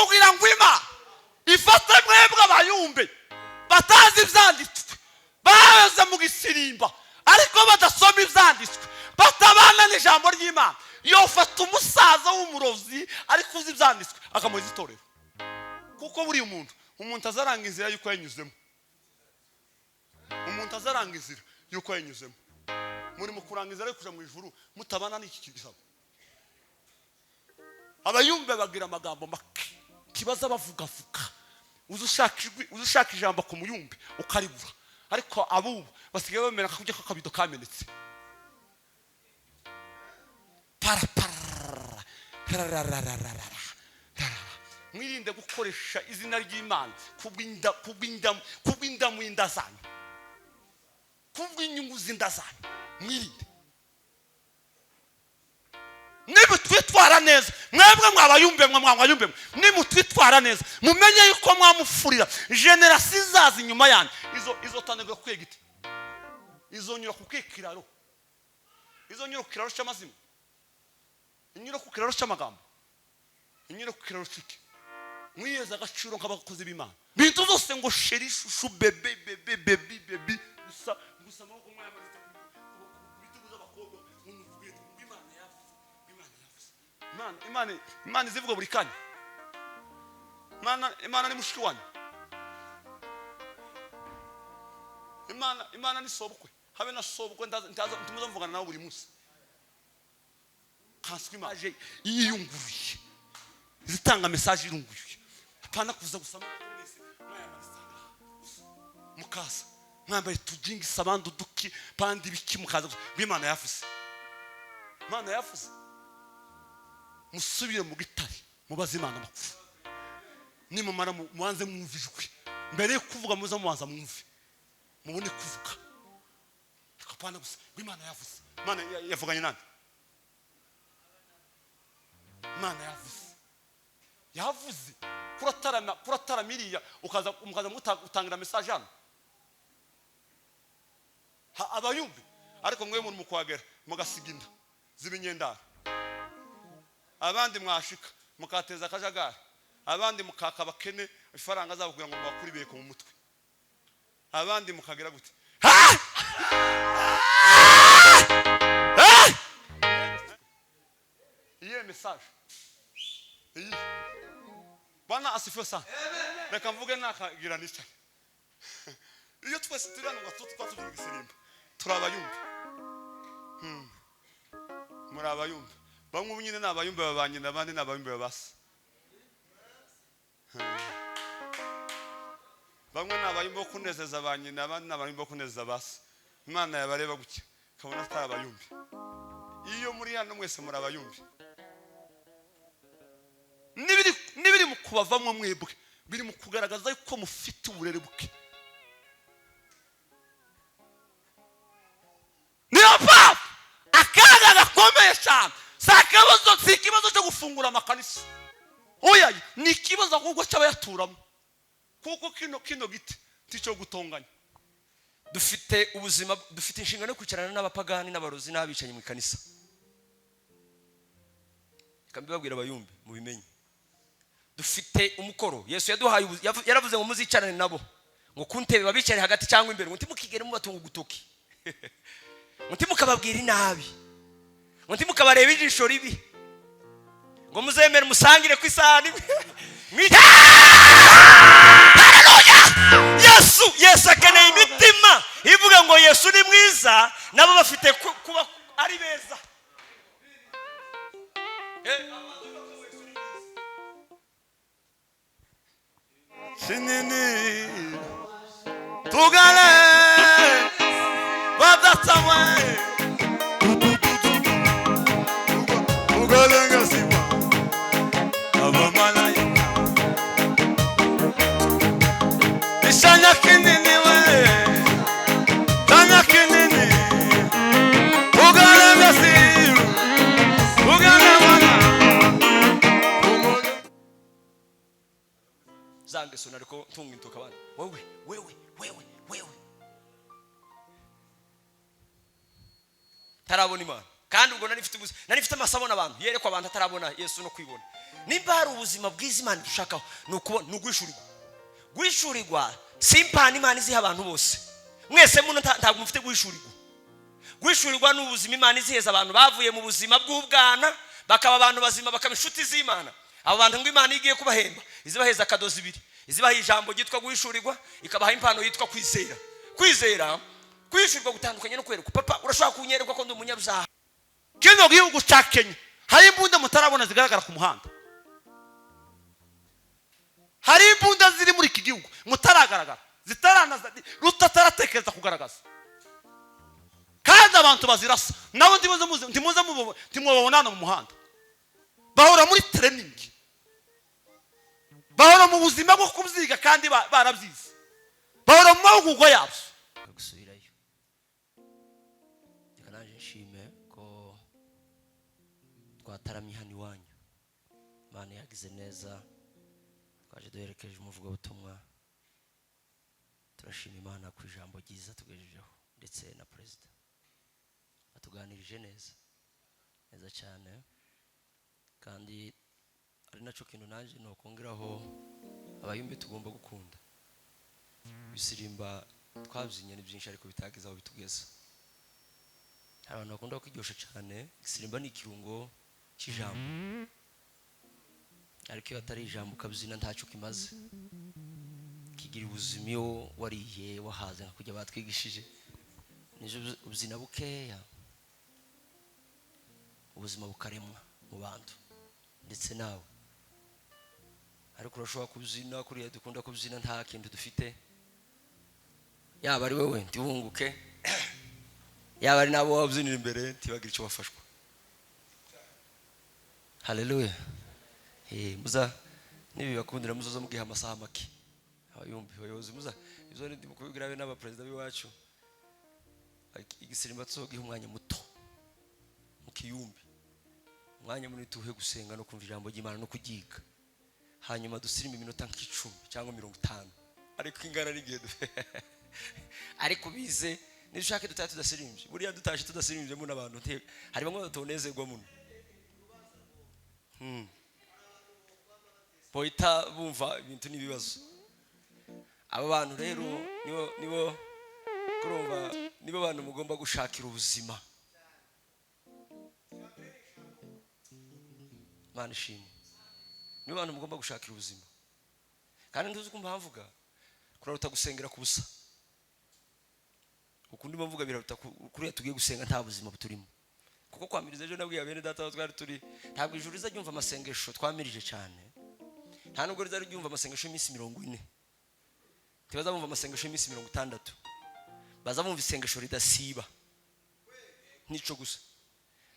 kugira ngo Imana ifate mwebwe abayumbe batazi ivyanditswe baze mu gisirimba ariko badasoma ivyanditswe batabana n'ijambo ry'Imana yofata umusaza w'umurozi ariko uzi ivyanditswe akamuza itorero kuko buri umuntu azaranga inzira yuko yanyuzemo umuntu azaranga inzira yuko yanyuzemo muri mu kurangiza ariko kuja mu ijuru mutabana n'iki kigisabo abayumbe bagira amagambo make kibaza bavuga uzushaka ijambo ku muyumbe ukaribura ariko abubu basigaye bamera kujya kakabido kamenetse mwirinde gukoresha izina ry'Imana kubw'indamu y'indazanyo kubw'inyungu z'indazanyo mwirinde nimutwitwara neza mwebwe mwabayumbe nimutwitwara neza mumenye yuko mwamufurira generasi zazi inyuma yanyu izo tanegwa kwiga iti izonyura ku kwikiraro izonyura ku kiraro cy'amazina inyura ku kiraro cy'amagambo inyura ku kiraro cy'iki mwiyeza agaciro nk'abakozi b'Imana bintu zose ngo sheri shushu bebe gusa amaboko mwayamaze bitubuza abakobwa Imana izivuga buri kanya Imana ni mushiki wanyu Imana ni sobukwe habe na sobukwe ntimuza mvugana nawe buri munsi kanswe imaje yiyunguruye zitanga message irunguye apana kuza gusama mwese mukaza mwambaye tujingi sabandu duki pandi biki mukaza Imana yafuze musubire mu gitari mubaze Imana amakuru nimumara muanze mwumvijwe mbere yo kuvuga muza muanza mwumve mubone kuvuga akapana gusa Imana yavuze Imana yavuganye nande Imana yavuze kuratara miriya ukaza mutangira message hano abayumbi ariko mwe muri mukwagera mugasiginda zibinyendara abandi mwashika mukateza akajagari abandi mukaka bakene ifaranga zabo kugira ngo bakuri beko mu mutwe abandi mukagira gute iye message iyi bana asifiwe sana reka mvuge nakagira nica iyo twese turana ngo tuvuga igisimba turabayumbi muri abayumbi bamwe nyine nabayumbi babanye nabandi nabayumbi babasa bamwe nabayumbi kunezeza abanye nabandi nabayumbi kunezeza basa Imana yabareba guke kabona atarabayumbi iyo muri hano mwese muri abayumbi nibiri mu kubavamwe mwebwe biri mu kugaragaza yuko mufite uburere buke niyo papa akaga gakomeye cyane si ikibazo cyo gufungura amakanisa oya ni ikibazo ahubwo cy'abayaturamo kuko kino giti ticyo gutonganya dufite ubuzima dufite inshingano yo kwicarana n'abapagani n'abarozi n'abicanyi mu kanisa kambibabwira abayumbi mu bimenye dufite umukoro Yesu yaduhaye yaravuze ngo muzicarane nabo ngo kuntebe babicare hagati cyangwa imbere ngo ntimukigere mu batunga gutoki ngo ntimukababwira inabi ngo ntimukabareba ijisho ribi ngo muzemere musangire ku isahani Yesu akeneye imitima ivuga ngo Yesu ni mwiza nabo bafite kuba ari beza sinini tugale badatawe tugale ngasima abamalaika ishanya kinini we tanya kinini tugale ngasima tugale wana zange sona ariko tunga intoka bana wewe tarabona Imana kandi ubwo nari mfite amasabona abantu yerekwa abantu atarabona Yesu no kwibona nimba hari ubuzima bwiza Imana dushakaho ni ugwishurirwa. Gwishurirwa si impano Imana iziha abantu bose. Mwese muno ntabwo mufite gwishurirwa. Gwishurirwa ni ubuzima Imana iziheza abantu bavuye mu buzima bw'ubwana bakaba abantu bazima bakaba inshuti z'Imana. Abo bantu ngo Imana igiye kubahemba izibaheza akadozi ibiri, izibaha ijambo ryitwa gwishurirwa, ikabaha impano yitwa kwizera. Kwishurirwa gutandukanye no kwereka. Papa urashobora kunyereka ko ndi umunyabyaha. Kino gihugu cya Kenya hari imbunda mutarabona zigaragara ku muhanda. Hari imbunda ziri muri iki gihugu mutaragaragara, rutataratekereza kugaragaza, kandi abantu bazirasa. Nabo ntimubabona mu muhanda, bahora muri training, bahora mu buzima bwo kubyiga kandi barabyize, bahora mu mahugurwa yabo. Gusubirayo reka naje nshime ko twataramye hano iwanyu. Imana yagize neza, twaje duherekeje umuvugabutumwa. Turashima Imana ku ijambo ryiza tugejejeho, ndetse na perezida atuganirije neza cyane, kandi ari nacyo kintu nanjye nokongeraho. Abayumbe tugomba gukunda. Bisirimba twabyinnye ni byinshi ariko bitagize aho bitugeza. Hari abantu bakunda kwiryosha cyane. Gisirimba ni ikirungo cy'ijambo, ariko iyo atari ijambo ukabyina ntacyo kimaze. Kigira ubuzima iyo wariye wahaze nka kujya batwigishije. Nizo ubuzima bukeya, ubuzima bukaremwa mu bantu ndetse nawe. Ariko urashobora kubyina kuriya dukunda kubyina nta kintu dufite, yaba ari wowe ntibunguke, yaba ari nabo wabyinira imbere ntibagira icyo bafashwa. Haleluya. Muza nibi bakundira muzoza mugiha amasaha make. Abayumbi bayobozi muza ibyo ndi mukubwira abe n'abaperezida biwacu. Igisirimba tsogiha umwanya muto mukiyumbi, umwanya munini tuhe gusenga no kumva ijambo ry'Imana no kugiga. Hanyuma dusirimba iminota nk'icumi cyangwa 50, ariko ingana n'igihe ariko bize nishake dutaye tudasirimbye. Buriya dutaje tudasirimbye mu nabantu hari bamwe batonezerwa muno. Poita bumva ibintu nibibazo. Aba bantu rero nibo bantu mugomba gushakira ubuzima. Mana ishimwe. Nibo bantu mugomba gushakira ubuzima. Kandi ntuzi kumva mvuga kuraruta gusengera ku busa. Ukundi bavuga biraruta kuriya tugiye gusenga nta buzima buturimo. Kuko kwamiriza ejo nabwiye bene data twari turi, ntabwo ijuru riza ryumva amasengesho twamirije cyane. Nta nubwo riza ryumva amasengesho y'iminsi 40. Tibaza bumva amasengesho y'iminsi 60. Baza bumva isengesho ridasiba. Nico gusa.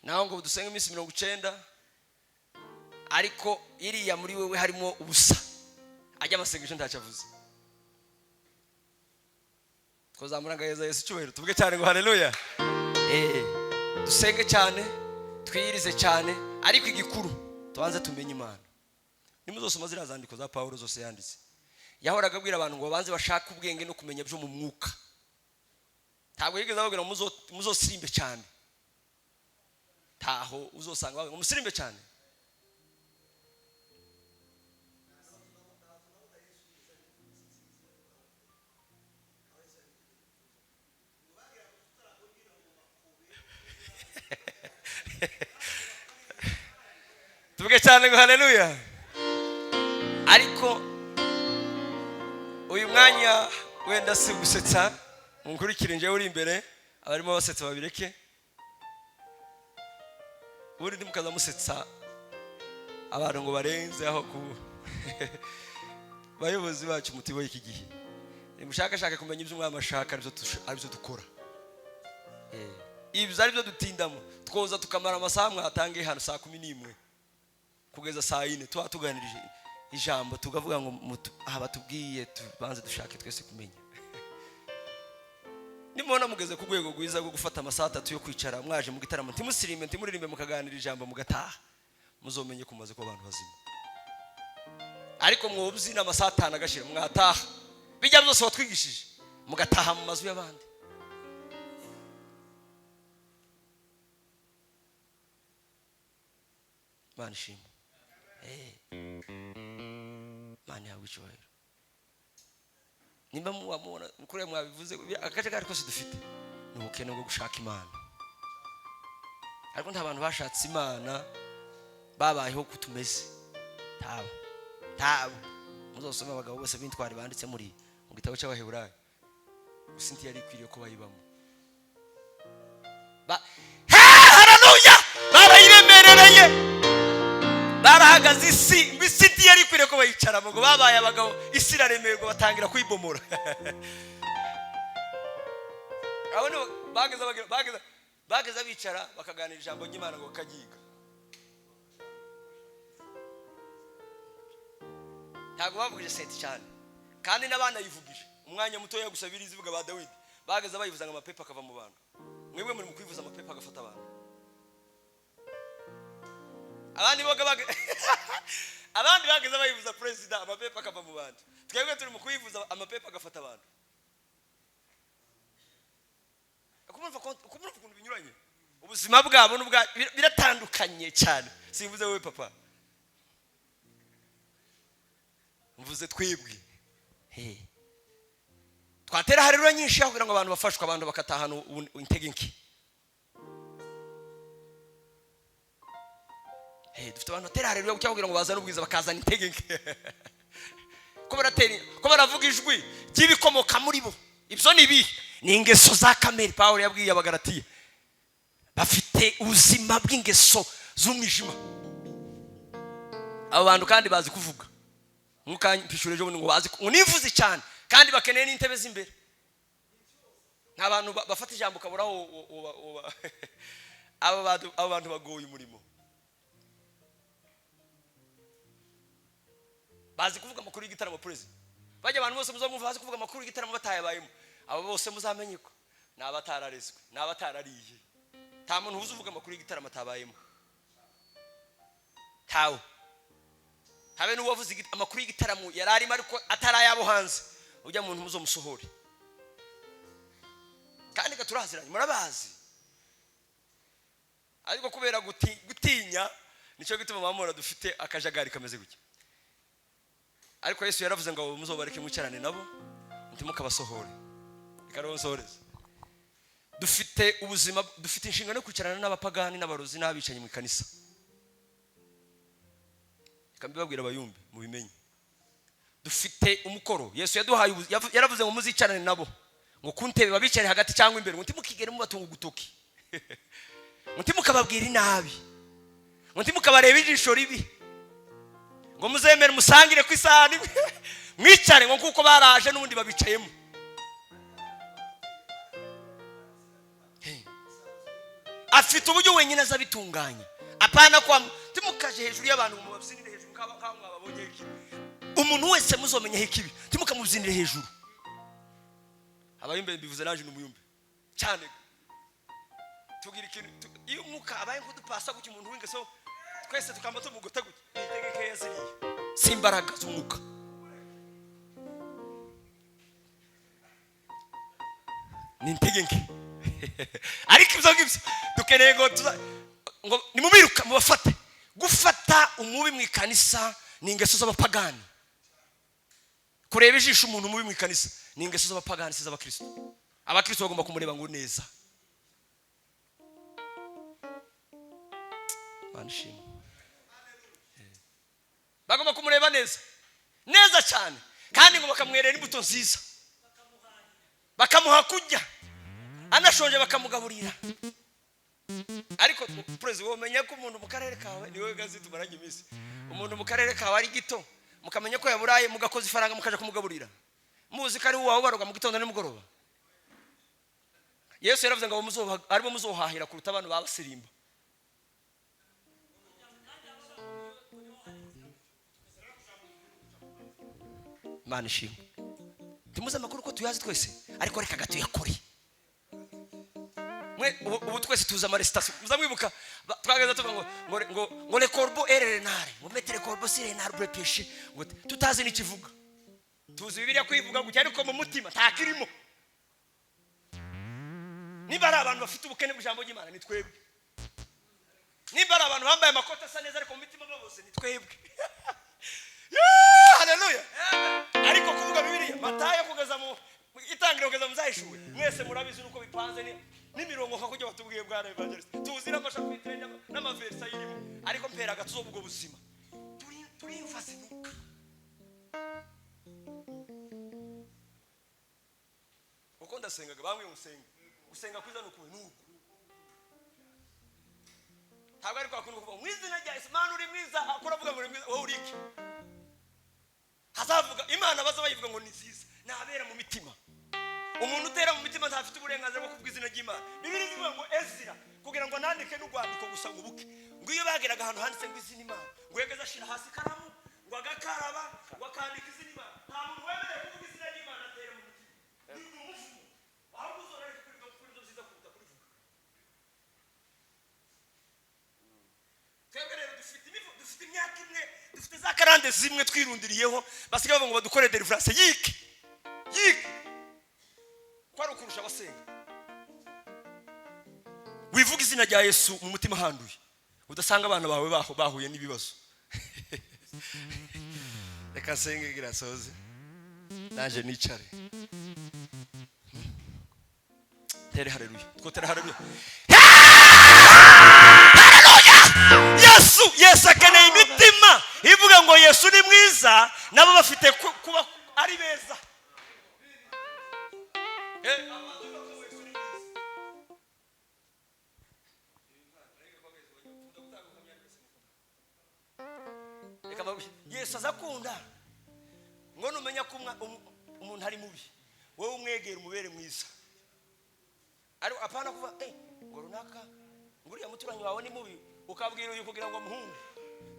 Naho ngo dusenga iminsi 90, ariko iriya muri wewe harimo ubusa. Ajya amasengesho ntacyavuze. Twazamuranga Yesu cyubahiro tuvuge cyane ngo haleluya. Dusenge cyane, twiyirize cyane, ariko igikuru tubanze tumenye Imana. Nimuzosoma zira zandiko za Paulo zose yanditse, yahoraga abwira abantu ngo babanze bashaka ubwenge no kumenya byo mu mwuka. Ntabwo yigeze ababwira muzosirimbe cyane. Taho uzosanga bavuga umusirimbe cyane. Tuvuge cyane ngo haleluya. Ariko uyu mwanya wenda si gusetsa, munkurikire nje uri imbere, abarimo basetsa babireke. Uri ndi mukaza musetsa abantu ngo barenze aho ku bayobozi bacu mutiboye iki gihe. Nimushaka kumenya ibyo umwami ashaka aribyo dukora. Ibyo aribyo dutindamo. Twoza tukamara amasaha mwatangiye hano saa 11 kugeza saa 4 twatuganirije ijambo tukavuga ngo batubwiye tubanze dushake twese kumenya. Nimubona mugeze ku rwego rwiza rwo gufata amasaha 3 yo kwicara mwaje mu gitaramo ntimusirimbe ntimuririmbe mukaganira ijambo mugataha, muzomenye kumaze ko abantu bazima. Ariko mwobuzina amasaha 5 agashira mwataha bijya byose watwigishije mugataha mu mazu y'abandi. Mana ishimwe. Imana yawe icyubahiro. Nimba muwamubona kure mwabivuze akajagari kose dufite ni ubukene bwo gushaka Imana. Ariko nta bantu bashatse Imana babayeho kutumeze. Tabo muzosoma abagabo bose b'intwari banditse mu gitabo cy'Abaheburayo. Gusinti yari ikwiriye ko bayibamo. Haleluya! Barayiremerereye. Barahagaze isi, Gusinti yari ikwiriye ko bayicaramo ngo babaye abagabo isi iraremerwa batangira kwibomora. Abone bageza bicara bakaganira ijambo ry'Imana ngo kagiga. Ntago bavugije senti cyane. Kandi n'abana yivugije. Umwanya muto yo gusabira izivuga ba Dawidi. Bageza bayivuza ngo amapepa akava mu bantu. Mwebwe muri mu kwivuza amapepa agafata abantu. Abandi bageza bayivuza president amapepa akava mu bantu. Twebwe turi mu kwivuza amapepa agafata abantu. Kumva ukuntu binyuranye. Ubuzima bwabo n'ubwa biratandukanye cyane. Simvuze wowe papa. Mvuze twebwe. Twatera hariro nyinshi kugira ngo abantu bafashwe abantu bakatahana intege nke. Dufite abantu batera hariro kugira ngo bazane ubwiza bakazana intege nke. Ko baravuga ijwi ry'ibikomoka muri bo. Ibyo ni ingeso za kamere. Pawulo yabwiye Abagalatiya bafite ubuzima bw'ingeso z'umwijima. Abo bantu kandi bazi kuvuga. Mukanyishure ejo ngo bazi ngo nivuze cyane kandi bakeneye n'intebe z'imbere. Nta bantu bafata ijambo kaburaho abo bantu bagoye umurimo. Bazi kuvuga amakuru y'igitaramo president. Bajya abantu bose muzamumva bazi kuvuga amakuru y'igitaramo batayabayemo. Abo bose muzamenye ko nabatararezwe nabatarariye. Nta muntu uvuga amakuru y'igitaramo atabayemo. Tawo habe n'uwavuze amakuru y'igitaramo yararimo ariko atarayabo hanze. Ujya muntu muzomusohore. Kandi gaturaziranye murabazi. Ariko kubera gutinya nico gituma mamora dufite akajagari kameze gutya. Ariko Yesu yaravuze ngo muzobareke mwicarane nabo ntimukabasohore. Ikaronsoreza. Dufite ubuzima dufite inshingano yo kwicarana n'abapagani n'abarozi n'abicanye mu kanisa. Kambibabwira abayumbe mubimenye. Dufite umukoro Yesu yaduhaye yaravuze ngo muzicarane nabo ngo kuntebe babicare hagati cyangwa imbere ngo ntimukigere mu batungu gutoki. Ngo ntimukababwira inabi. Ngo ntimukabareba ijisho ribi. Ngo muzemere musangire ku isahani mwicare ngo kuko baraje n'ubundi babicayemo. Afite uburyo wenyine azabitunganya. Apana kwa timukaje hejuru y'abantu mu babyinire hejuru kaba mwababonye iki. Umuntu wese muzomenya hekibi timukamubyinire hejuru. Abayumbe bivuze naje n'umuyumbe cyane. Tugira ikintu iyo muka abaye nkudupasa guki umuntu w'ingeso twese tukamba tumugota guki. Itegeke yaziriye. Simbaraga z'umuka. Ni ntegeke. Ariko ibyo ngibyo dukeneye ngo nimubiruka mubafate. Gufata umubi mu ikanisa ni ingeso z'abapagani. Kureba ijisho umuntu umubi mu ikanisa ni ingeso z'abapagani z'abakristo. Abakristo bagomba kumureba ngo neza. Manishimwe. Bagomba kumureba neza cyane kandi ngo bakamwerera imbuto nziza. Bakamuha kujya anashonje bakamugaburira. Ariko president womenya ko umuntu mu karere kawe niwe gazito baranye imisi. Umuntu mu karere kawe ari gito mukamenya ko yaburaye mugakoza ifaranga mukaje kumugaburira. Muzi kari wawe baroga mu gitondo n'umugoroba. Yesu yaravuze ngo aribo muzohahira kuruta abantu babasirimba. Manishimwe. Timuze amakuru ko tuyazi twese ariko reka gato yakore. Ubu twese tuza amaresitation muzamwibuka twageza tuvuga ngo le corbeau est renard ngo mettre corbeau sur renard pour pêcher ngo tutazi n'ikivuga tuzi Bibiliya kwivuga ngo cyari ko mu mutima nta kirimo. Niba ari abantu bafite ubukene bw'ijambo ry'Imana ni twebwe. nimba ari abantu bambaye amakoti asa neza ariko mu mitima bose ni twebwe. Haleluya. Ariko kuvuga Bibiliya Matayo kugeza mu itangiriro kugeza mu Zahishuwe mwese murabizi uko bipanze n'imirongo nka kujya batubwiye bwa evangelist tuzira amashapitire n'amaversa yirimo ariko mpera gatuzo ubwo buzima turi imfasinuka. Uko ndasengaga bamwe gusenga kwiza nuko nuko ntabwo ariko akunda kuvuga mu izina rya Yesu Imana uri mwiza akora avuga ngo mwiza wowe uriki hazavuga Imana baza bayivuga ngo ni nziza nabera mu mitima. Umuntu utera mu mitima ntafite uburenganzira bwo kuvuga izina ry'Imana. Bibiliya ivuga ngo Ezira kugira ngo nandike n'urwandiko gusa ngo buke ngo iyo bageraga ahantu handitse ngo izina Imana ngo yegeza ashira hasi karamu ngo agakaraba ngo akandika izina Imana. Nta muntu wemerewe kuvuga izina ry'Imana atera mu mitima. Ni umuvumo aho uzorera kuri byo ziza kuruta kurivuga. Twebwe rero dufite imyaka imwe dufite za karande zimwe twirundiriyeho basigaye bavuga ngo badukore deliverance yiki kwari ukurusha abasenga. Wivuga izina rya Yesu mu mutima handuye udasanga abana bawe bahuye n'ibibazo. Reka senge girasoze naje nicare tere haleluya twotere haleluya. Yesu akeneye imitima ivuga ngo Yesu ni mwiza nabo bafite kuba ari beza. Yesu azakunda ngo numenya ko umuntu ari mubi wowe umwegera umubere mwiza ari apana kuva ngo runaka nguriya muturanyi wawe ni mubi ukabwira uyu kugira ngo amuhunge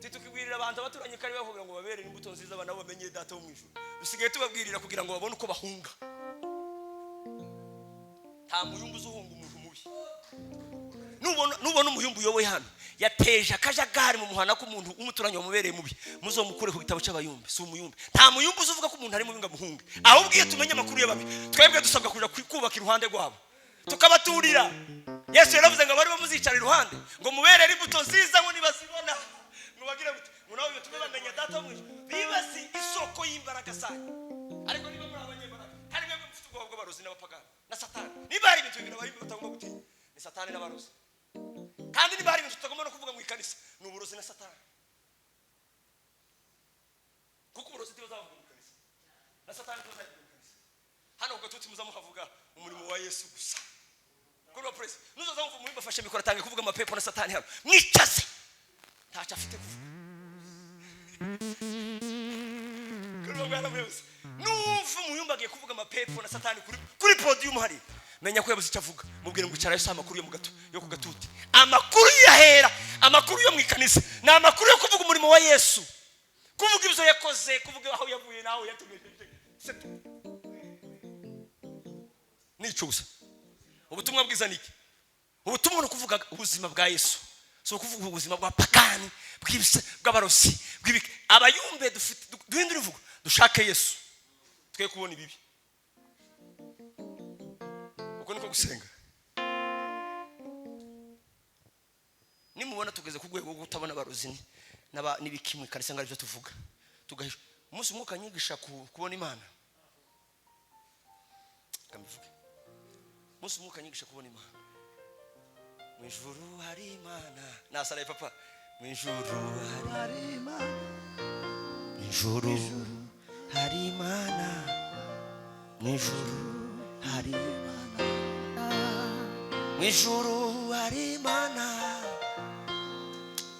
titukibwirira abantu abaturanye kari bavuga ngo babere imbuto nziza abana bamenye data wo mwijuru dusigaye tubabwirira kugira ngo babone uko bahunga. Nta muyumbu uzuhunga umuntu mubi. Nubona umuyumbu yowe hano yateje akajagari mu muhana ko umuntu umuturanye wamubereye mubi muzomukure ku gitabo cy'abayumbe si umuyumbe. Nta muyumbu uzuvuga ko umuntu ari mubi ngamuhunge ahubwo iyo tumenye amakuru y'ababi twebwe dusabwa kuja kubaka iruhande rwabo tukabaturira. Yesu yaravuze ngo bari bamuzicara iruhande ngo muberere imbuto nziza ngo nibazibona ngo bagire gute ngo nawe bitume bamenya data wo mwijuru bibazi isoko y'imbaraga zanyu. Ariko niba muri abanyembaraga kandi mwebwe mufite ubwoba bw'abarozi n'abapagani na Satani niba ari ibintu bigira abayumbe batagomba gutinya ni Satani n'abarozi kandi niba ari ibintu tutagomba no kuvuga mu ikanisa ni uburozi na Satani kuko uburozi tibazavuga mu ikanisa na Satani tibazavuga mu ikanisa. Hano ugatuti muzamuhavuga umurimo wa Yesu gusa. Kuri praise nuzo zamva mu bafashe mikora tange kuvuga amapepo na Satani hano mwicaze ntacha afite kuvuga. Kuri bwana mwese numva umuyumba agiye kuvuga amapepo na Satani kuri podium hari menya ko yabuze icyavuga mubwire ngo icara yose amakuru yo mu gato yo ku gatuti amakuru yahera amakuru yo mu ikanisa na amakuru yo kuvuga umurimo wa Yesu kuvuga ibyo yakoze kuvuga aho yavuye naho yatugejeje nico gusa. Ubutumwa bwiza niki? Ubutumwa no kuvuga ubuzima bwa Yesu so kuvuga ubuzima bwa pakani bw'abarosi bw'ibiki abayumbe duhindura ivuga dushake Yesu twe kubona ibibi. Uko niko gusenga. Nimubona tugeze ku rwego rwo kutabona abarozi n'ibikimwe kandi sanga aribyo tuvuga tugahisha umunsi umwuka nyigisha kubona Imana kamivuge umunsi umwuka nyigisha kubona Imana mu ijuru hari Imana nasaraye papa mu ijuru hari Imana mu ijuru hari Imana mu ijuru hari Imana mu ijuru hari Imana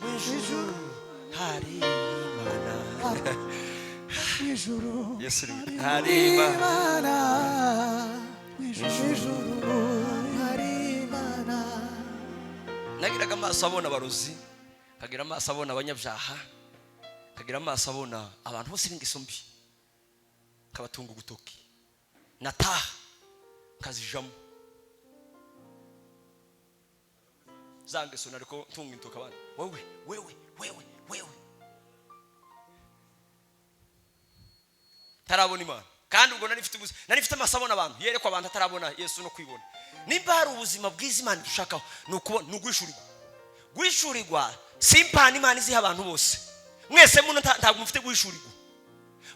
mu ijuru hari Imana mu ijuru Yesu hari Imana mu ijuru hari Imana. Nagiraga amaso abona abarozi kagira amaso abona abanyabyaha kagira amaso abona abantu bose n'ingeso mbi kabatunga ugutoki nataha kazijamo zangeso nariko tunga intoka abana wewe tarabona Imana kandi ubwo narifite amaso abona abantu yerekwa abantu atarabona Yesu no kwibona. Nimba hari ubuzima bwiza Imana dushakaho nukubona nuguhishurirwa guhishurirwa si impano Imana iziha abantu bose. Mwese muno ntabwo mufite guhishurirwa.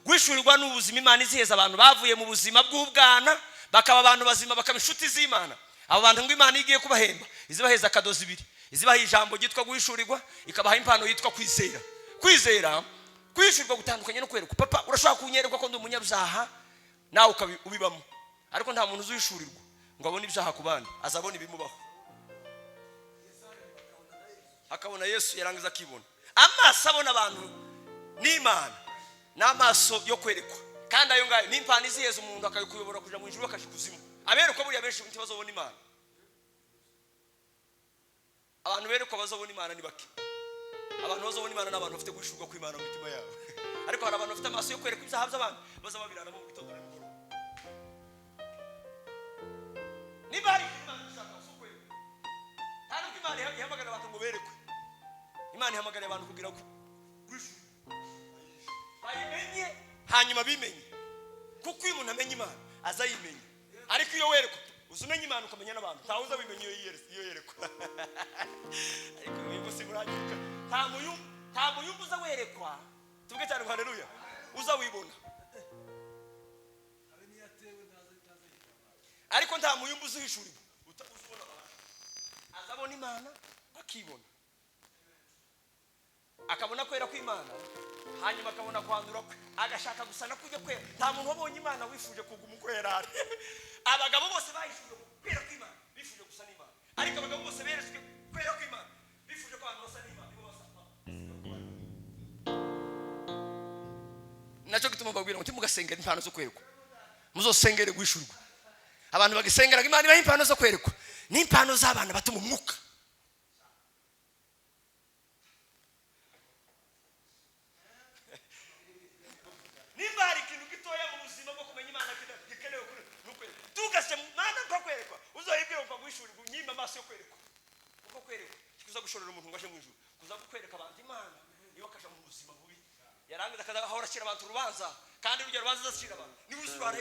Guhishurirwa n'ubuzima Imana iziheza abantu bavuye mu buzima bw'ubwana bakaba abantu bazima bakaba inshuti z'Imana. Abo bantu ngo Imana igiye kubahemba izibaheza akadozi ibiri. Izibaha ijambo ryitwa guhishurirwa, ikabaha impano yitwa kwizera. Kwizera kwishyurwa gutandukanye no kwerekwa. Papa urashaka kunyereka ko ndi umunyaruzaha nawe ubibamo, ariko nta muntu uzuhishurirwa ngo abone ibyaha ku bandi, azabona ibimubaho. Akabona Yesu yarangiza akibona. Amaso abona abantu n'Imana n'amaso yo kwerekwa, kandi ayo ngayo ni impano iziheza umuntu akayikuyobora kuja mu ijuru akashikuzimu. Aberekwa buriya benshi ntibazobona Imana. Abantu berekwa bazobona Imana ni bake. Abantu bazobona Imana n'abantu bafite gushurwa kw'Imana mu mitima yabo. Ariko hari abantu bafite amaso yo kwerekwa ibyaha by'abantu bazababirana mu gitondo n'umugoroba. Niba hari Imana ishaka kwerekwa, ntabwo Imana ihamagara abantu ngo berekwe. Imana ihamagara abantu kugira ngo bayimenye hanyuma bimenye. Kuko uyu muntu amenya Imana azayimenye. Ariko iyo werekwa uzumenya Imana ukamenya n'abantu ntawuza wimenya iyo yerekwa. Ariko uyu munsi muragika nta muyumbu uza werekwa. Tuvuge cyane haleluya. Uza wibona. Ariko nta muyumbu uzuhishurirwa. Utazubona abantu. Azabona Imana akibona. Akabona kwera kw'Imana hanyuma akabona kwandura kwe agashaka gusana kujya kwera. Nta muntu wabonye Imana wifuje kuguma ukwera. Abagabo bose bahishuje kwera kw'Imana bifuje gusa n'Imana, ariko abagabo bose beretswe kwera kw'Imana bifuje ko abantu basa n'Imana nibo basapa. Nacyo gituma babwira ngo mugasengera impano zo kwerekwa, muzosengere guhishurwa. Abantu bagisengera Imana ibaha impano zo kwerekwa n'impano z'abana bato mu mwuka. Nimba hari ikintu gitoya mu buzima bwo kumenya Imana gikenewe kuri tugashe Mana ko kwerekwa uzohibwe uko guhishurirwa nyimba amaso yo kwerekwa. Uko kwerekwa kuza gushorera umuntu ngo aje mu ijuru, kuza kukwereka abantu Imana iyo kasha mu buzima bubi. Yarangiza akaza ahora shira abantu urubanza, kandi urugero rubanza zashira abantu ni uzurare.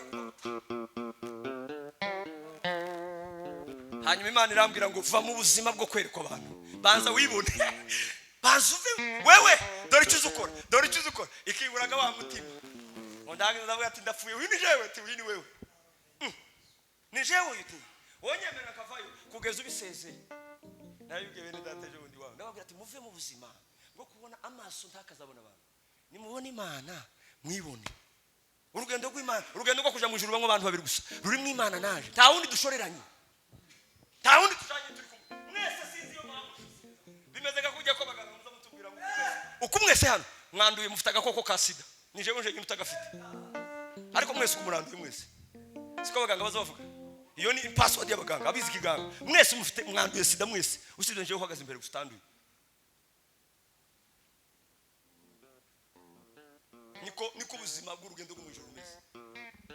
Hanyuma Imana irambwira ngo va mu buzima bwo kwerekwa abantu, banza wibone. Banza uve wewe, dore icyo uzukora, dore icyo uzukora. Ikiburaga wa mutima ndangiza ndavuga ati ndapfuye. Uyu ni jewe, ati uyu ni wewe. Ni jewe uyu. Wonyemera kavayo kugeza ubisezeye. Nayibwiye bene data je undi wawe. Ndababwira ati muve mu buzima bwo kubona amaso ntakazabona abantu. Nimubona Imana mwibone. Urugendo rw'Imana, urugendo rwo kuja mu ijuru bamwe abantu babiri gusa. Ruri mu Imana naje. Nta wundi dushoreranye. Nta wundi tujanye turi kumwe. Mwese sinzi iyo mpamvu. Bimeze gakujya ko baganga muza mutubwira ngo uko mwese hano mwanduye mufite agakoko ka sida. Nije nje mutagafite. Ariko mwese kumuranduye mwese. Siko abaganga bazavuga. Iyo ni password y'abaganga abizi kiganga. Mwese mufite mwanduye sida mwese. Usibye nje uhagaze imbere gustanduye. Niko ubuzima bw'urugendo rwo mu ijuru mwese.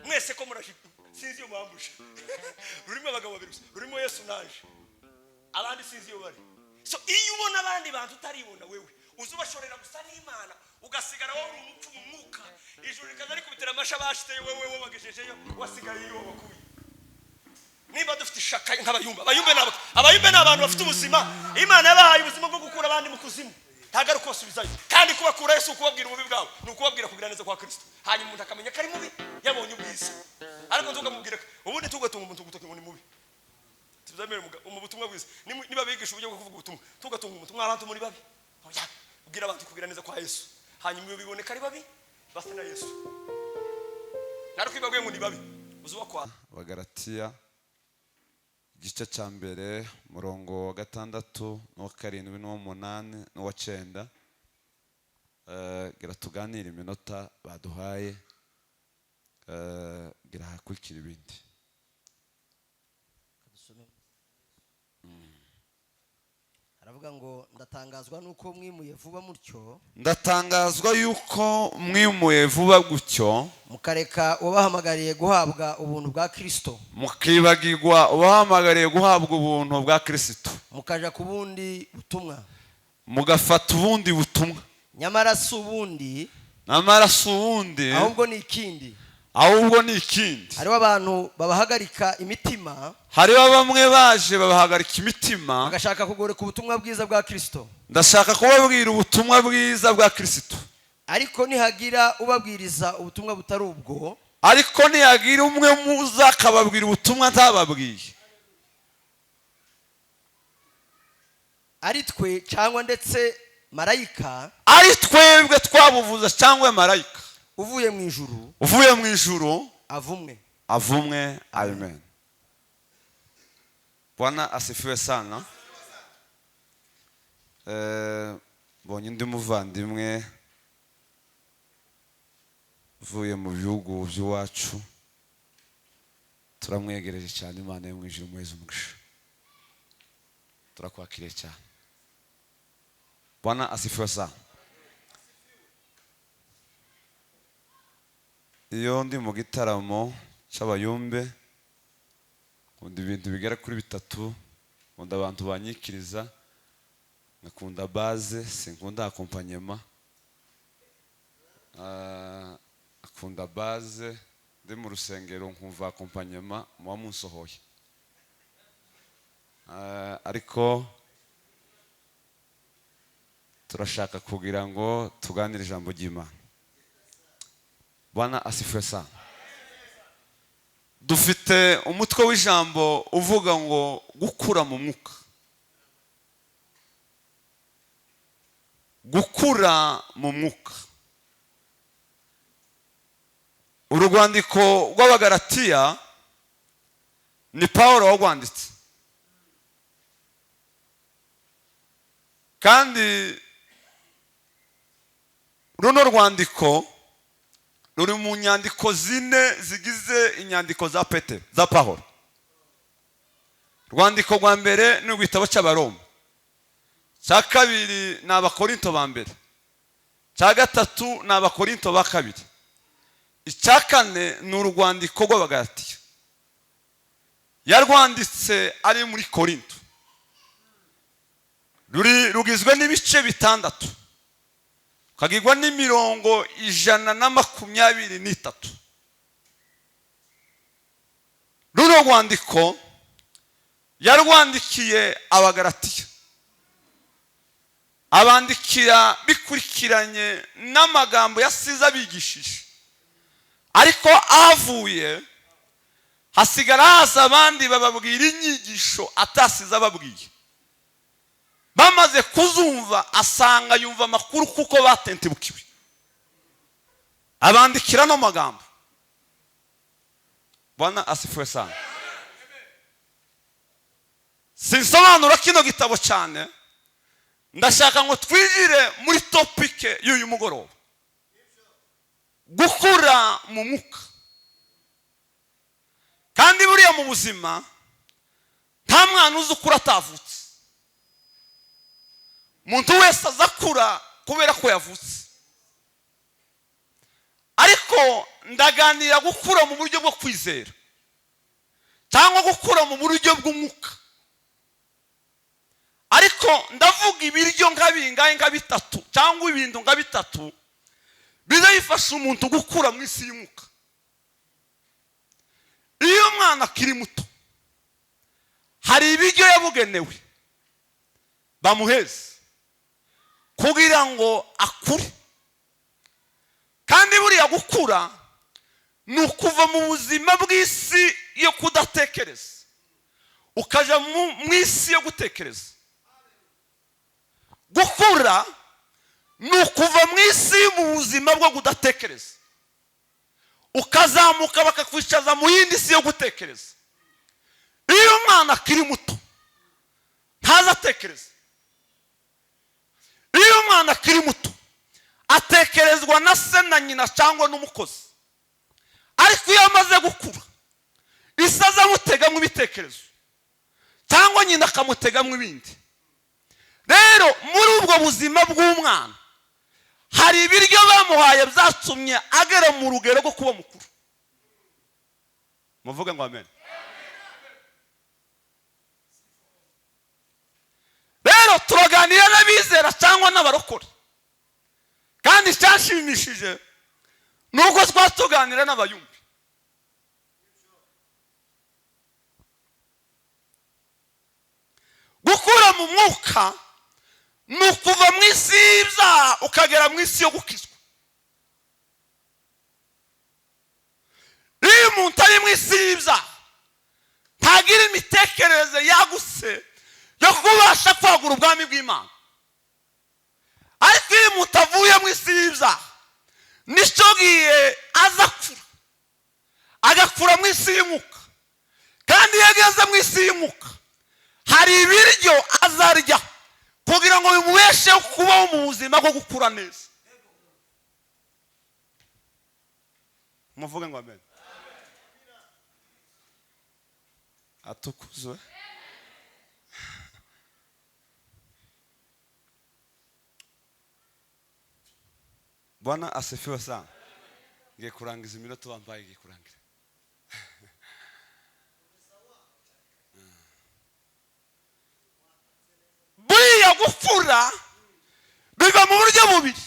Mwese ko muraje sinzi iyo mwambusha. Rurimo abagabo babiri gusa. Rurimo Yesu naje. Abandi sinzi iyo bari. So iyo ubona abandi bantu utaribona wewe uzubashorera gusa n'Imana ugasigara wowe umupfu mu mwuka. Ijuru rikaza rikubitira amasha bashiteye wewe wagejejeyo wasigaye iyo wakuye. Niba dufite ishaka nk'abayumba, abayumbe n'abantu bafite ubuzima. Imana yabahaye ubuzima bwo gukura abandi mu kuzimu. Tagaruko basubizayo. Kandi kubakura Yesu kubabwira ububi bwawe, nukubabwira kugira neza kwa Kristo. Hanyuma umuntu akamenya ko ari mubi yabonye ubwiza. Ariko ntugamubwira ubundi tugatunga umuntu gutoke ngo ni mubi. Tuzamere mu butumwa bwiza. Niba bigisha uburyo bwo kuvuga ubutumwa, tugatunga umuntu mw'abantu muri babi. Oya, ubwira abantu kugira neza kwa Yesu. Hanyuma iyo biboneka ari babi, basa na Yesu. Naruko ibabwiye ngo ni babi. Uzuba kwa Abagalatiya igice cya mbere murongo wa 6 n'uwa 7 n'uwa 8 n'uwa 9. Gira tuganira iminota baduhaye, gira hakurikira ibindi. Aravuga ngo ndatangazwa nuko mwimuye vuba mutyo. Ndatangazwa yuko mwimuye vuba gutyo, mukareka ubahamagariye guhabwa ubuntu bwa Kristo, mukibagirwa ubahamagariye guhabwa ubuntu bwa Kristo, mukaja ku bundi butumwa, mugafata ubundi butumwa. Nyamara si ubundi, namara si ubundi, ahubwo ni ikindi. ahubwo ni ikindi. hariho abantu babahagarika imitima, hariho bamwe baje babahagarika imitima, bagashaka kugoreka ubutumwa bwiza bwa Kristo. ndashaka kubabwira ubutumwa bwiza bwa Kristo, ariko nihagira ubabwiriza ubutumwa butari ubwo, ariko nihagira umwe muza akababwira ubutumwa ntababwiye, ari twe cyangwa ndetse marayika, ari twebwe twabuvuza cyangwa marayika uvuye mu ijuru, uvuye mu ijuru, avumwe. avumwe. Amen. Bwana asifiwe sana. Bonye undi muvandimwe uvuye mu bihugu by'iwacu, turamwegereje cyane. Imana yo mu ijuru muheze umugisha, turakwakiriye cyane. Bwana asifiwe sana. Iyo ndi mu gitaramo cy'abayumbe, nkunda ibintu bigera kuri 3. Nkunda abantu banyikiriza, nkakunda base, sinkunda akompanyema. Akunda base, ndi mu rusengero nkumva akompanyema muba munsohoye. Ariko turashaka kugira ngo tuganire ijambo ry'Imana. Bwana asifiwe sana. Dufite umutwe w'ijambo uvuga ngo gukura mu mwuka. Gukura mu mwuka. Urwandiko rw'Abagalatiya ni Paulo wagwanditse, kandi runo rwandiko ruri mu nyandiko 4 zigize inyandiko za Petero, za Paulo. Rwandiko rwa mbere ni igitabo cy'Abaroma, cya kabiri ni Abakorinto ba mbere, cya gatatu ni Abakorinto ba kabiri, icya kane ni urwandiko rw'Abagalatiya. Yarwanditse ari muri Korinto. Rugizwe n'ibice 6, kagirwa n'imirongo 123. Runo rwandiko yarwandikiye Abagalatiya, abandikira bikurikiranye n'amagambo yasize abigishije, ariko avuye hasigara haza abandi bababwira inyigisho atasize ababwiye. Bamaze kuzumva asanga yumva amakuru kuko batentebukiwe, abandikira no magambo. Bwana asifiwe sana. Sinsobanura kino gitabo cyane, ndashaka ngo twigire muri topike y'uyu mugoroba: gukura mu mwuka. Kandi buriya mu buzima nta mwana uzi ukura atavutse. Umuntu wese azakura kubera ko yavutse. Ariko ndaganira gukura mu buryo bwo kwizera cyangwa gukura mu buryo bw'umwuka. Ariko ndavuga ibiryo nk'abingahe nka 3 cyangwa ibintu nka 3 bizayifasha umuntu gukura mu isi y'umwuka. Iyo umwana akiri muto, hari ibiryo yabugenewe bamuheze kugira ngo akure. Kandi buriya gukura ni ukuva mu buzima bw'isi yo kudatekereza ukaja mu isi yo gutekereza. Gukura ni ukuva mu isi mu buzima bwo kudatekereza ukazamuka bakakwicaza mu yindi si yo gutekereza. Iyo umwana akiri muto ntazatekereza. Iyo umwana akiri muto atekerezwa na se na nyina cyangwa n'umukozi. Ariko iyo amaze gukura, isi azamutegamo ibitekerezo cyangwa nyina akamutegamo ibindi. Rero muri ubwo buzima bw'umwana hari ibiryo bamuhaye byatumye agera mu rugero rwo kuba mukuru. Muvuge ngo amen. Rero turaganira n'abizera cyangwa n'abarokore, kandi cyashimishije nuko twatuganira n'abayumbi. gukura mu mwuka ni ukuva mu isi y'ibyaha ukagera mu isi yo gukizwa. iyo umuntu ari mu isi y'ibyaha ntagira imitekerereze yagutse yo kubasha kwagura ubwami bw'Imana. ariko iyo umuntu avuye mu isi y'ibyaha nicyo gihe aza kura agakura mu isi y'umwuka. kandi iyo ageze mu isi y'umwuka hari ibiryo azarya kugira ngo bimubesheho kubaho mu buzima bwo gukura neza. muvuge ngo amen. atukuzwe. Bwana asifiwe sana. Ngiye kurangiza iminota bambaye ngiye kurangira. buriya gukura biva mu buryo bubiri.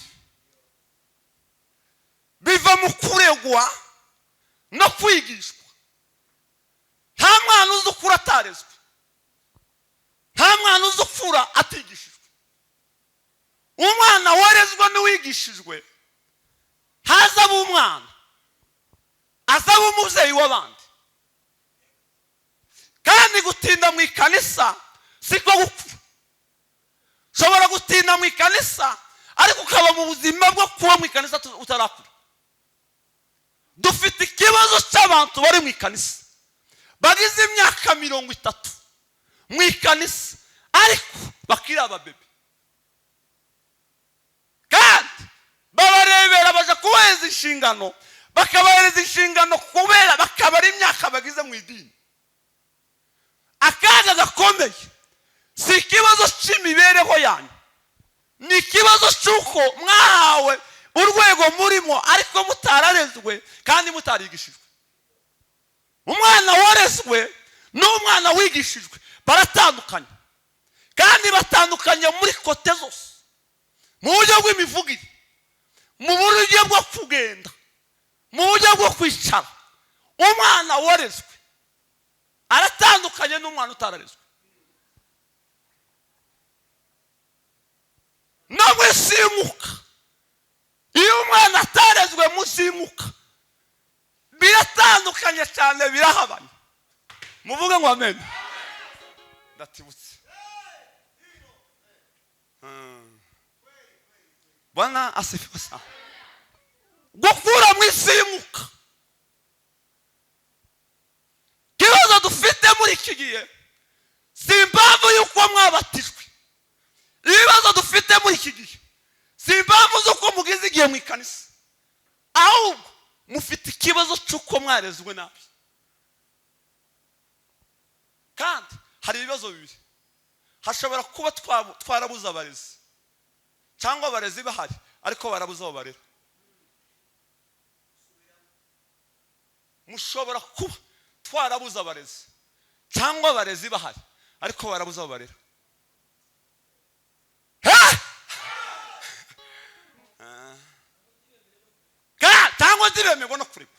biva mu kuregwa no kwigishwa. nta mwana uzi ukura atarezwe, nta mwana uzi ukura atigishijwe. umwana warezwe n'uwigishijwe ntazaba umwana, azaba umubyeyi w'abandi. kandi gutinda mu ikanisa siko gukura. ushobora gutinda mu ikanisa ariko ukaba mu buzima bwo kuba mu ikanisa utarakura. dufite ikibazo cy'abantu bari mu ikanisa bagize imyaka 30 mu ikanisa ariko bakiri ababebe. kandi babarebera baje kubahereza inshingano, bakabahereza inshingano kubera bakabara imyaka bagize mu idini. akaga gakomeye si ikibazo cy'imibereho yanyu, ni ikibazo cy'uko mwahawe urwego murimo ariko mutararezwe kandi mutarigishijwe. umwana warezwe n'umwana wigishijwe baratandukanye, kandi batandukanye muri kote zose. mu buryo bw'imivugire, mu buryo bwo kugenda, mu buryo bwo kwicara. umwana warezwe aratandukanye n'umwana utararezwe. no mu isi y'umwuka, iyo umwana atarezwe munsi y'umwuka biratandukanye cyane, birahabanye. muvuge ngo amen. ndatibutse. Bwana asifiwe sana. gukura mu isi y'umwuka, ikibazo dufite muri iki gihe si impamvu y'uko mwabatijwe. ibibazo dufite muri iki gihe si impamvu z'uko mugize igihe mu ikanisa, ahubwo mufite ikibazo cy'uko mwarezwe nabi. kandi hari ibibazo bibiri. hashobora kuba twarabuze abarezi, cyangwa abarezi bahari ariko barabuze abo barera. mushobora kuba twarabuze abarezi, cyangwa abarezi bahari ariko barabuze abo barera. cyangwa zibemerwa no kuregwa.